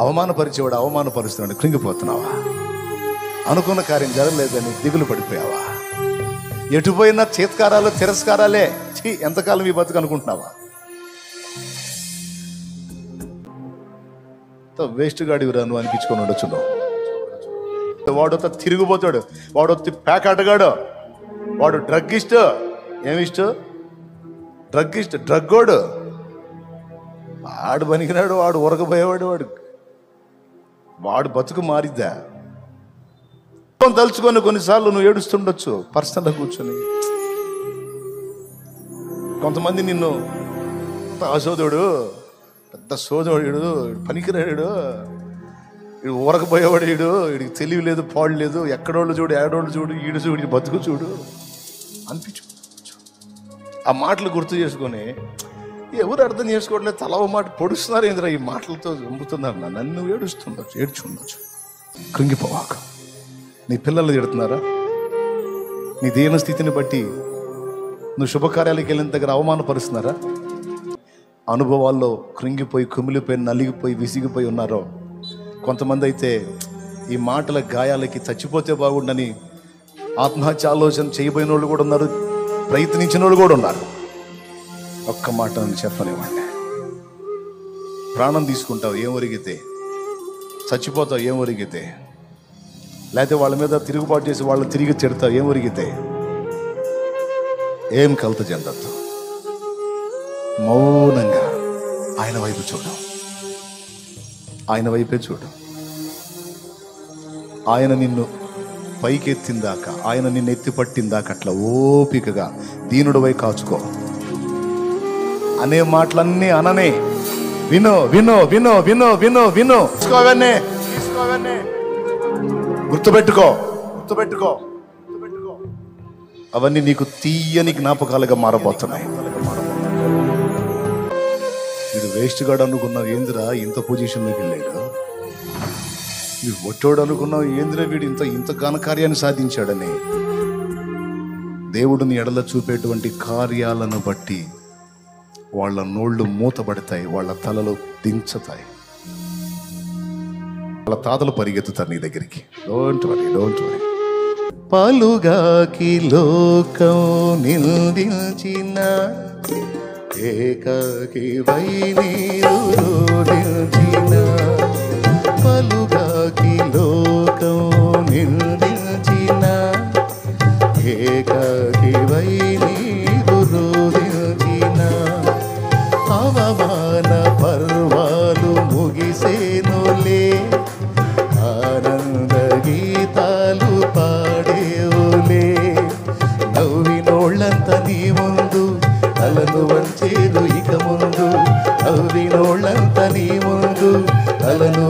అవమానపరిచేవాడు అవమానపరుస్తున్నాడు, కృంగిపోతున్నావా? అనుకున్న కార్యం జరగలేదని దిగులు పడిపోయావా? ఎటుపోయినా చేత్కారాలు తిరస్కారాలే. ఎంతకాలం ఈ బతుకు అనుకుంటున్నావా? వేస్ట్ గాడివిరా నువ్వు అనిపించుకొని ఉండొచ్చు. వాడొత్త తిరిగిపోతాడు, వాడొత్తి ప్యాకాటగాడు, వాడు డ్రగ్గిస్ట్. ఏమిస్ట్? డ్రగ్గిస్ట్, డ్రగ్గోడు. వాడు పనికిరాడు, వాడు ఉరకపోయేవాడు. వాడు బతుకు మారిద్దా? తలుచుకొని కొన్నిసార్లు నువ్వు ఏడుస్తుండొచ్చు పర్సనల్గా కూర్చొని. కొంతమంది నిన్ను అసోదోడు, పెద్ద సోదోడు, పనికిరాడు, వీడు ఊరకపోయేవాడు, వీడికి తెలివి లేదు, పాడు లేదు, ఎక్కడోళ్ళు చూడు, ఏడోళ్ళు చూడు, ఈడు చూడు, బతుకు చూడు అనిపించు. ఆ మాటలు గుర్తు చేసుకొని ఎవరు అర్థం చేసుకోవట్లేదు, తలవ మాట పొడుస్తున్నారు. ఏంద్రా ఈ మాటలతో చంపుతున్నారు నన్ను. ఏడుస్తుండొచ్చు, ఏడ్చుండొచ్చు. కృంగిపోవాక. నీ పిల్లలు తిడుతున్నారా? నీ దీన స్థితిని బట్టి నువ్వు శుభకార్యాలకు వెళ్ళిన దగ్గర అవమానపరుస్తున్నారా? అనుభవాల్లో కృంగిపోయి, కుమిలిపోయి, నలిగిపోయి, విసిగిపోయి ఉన్నారో. కొంతమంది అయితే ఈ మాటల గాయాలకి చచ్చిపోతే బాగుండని ఆత్మహత్య ఆలోచన చేయబోయిన వాళ్ళు కూడా ఉన్నారు, ప్రయత్నించిన వాళ్ళు కూడా ఉన్నారు. ఒక్క మాట చెప్పనివ్వండి. ప్రాణం తీసుకుంటావు ఏం ఒరిగితే, చచ్చిపోతావు ఏం ఒరిగితే, లేకపోతే వాళ్ళ మీద తిరుగుబాటు చేసి వాళ్ళు తిరిగి తిడతావు ఏం ఒరిగితే, ఏం కలత చెందద్దు. మౌనంగా ఆయన వైపు చూడు, ఆయన వైపే చూడు. ఆయన నిన్ను పైకెత్తిందాకా, ఆయన నిన్ను ఎత్తి పట్టిందాకా అట్లా ఓపికగా దీనుడు వై కాచుకో. అనే మాటలన్నీ అననే. విను విను విను విను విను విను తీసుకోవన్నీ, తీసుకోవన్నీ. గుర్తుపెట్టుకో, గుర్తుపెట్టుకో, గుర్తుపెట్టుకో. అవన్నీ నీకు తీయని జ్ఞాపకాలుగా మారబోతున్నాయి. వీడు వేస్ట్ గాడు అనుకున్నావు, ఏందిరా ఇంత పొజిషన్లోకి వెళ్ళాడు. వీడు ఒట్టోడు అనుకున్నావు, ఏందిరా వీడు ఇంత ఘనకార్యాన్ని సాధించాడని. దేవుడిని ఎడల చూపేటువంటి కార్యాలను బట్టి వాళ్ళ నోళ్ళు మూతబడతాయి, వాళ్ళ తలలు దించుతాయి, వాళ్ళ తాతలు పరిగెత్తుతారు నీ దగ్గరికి. Don't worry, don't worry. పలుగాకి లోకం నిందించిన ఏకాకి వై నీరు రోధించిన, పలుగాకి లోకం నిందించిన ఏకాకి వై నీరు రోధించిన, అవమాన పర్వాలు ముగిసేనులే, ఆనంద గీతాలు పాడేవులే. నవ్వినోళ్ళంత నీ ముందు తలను వంచేరు ఇక ముందు, నవ్వినోళ్ళంత నీ ముందు తలను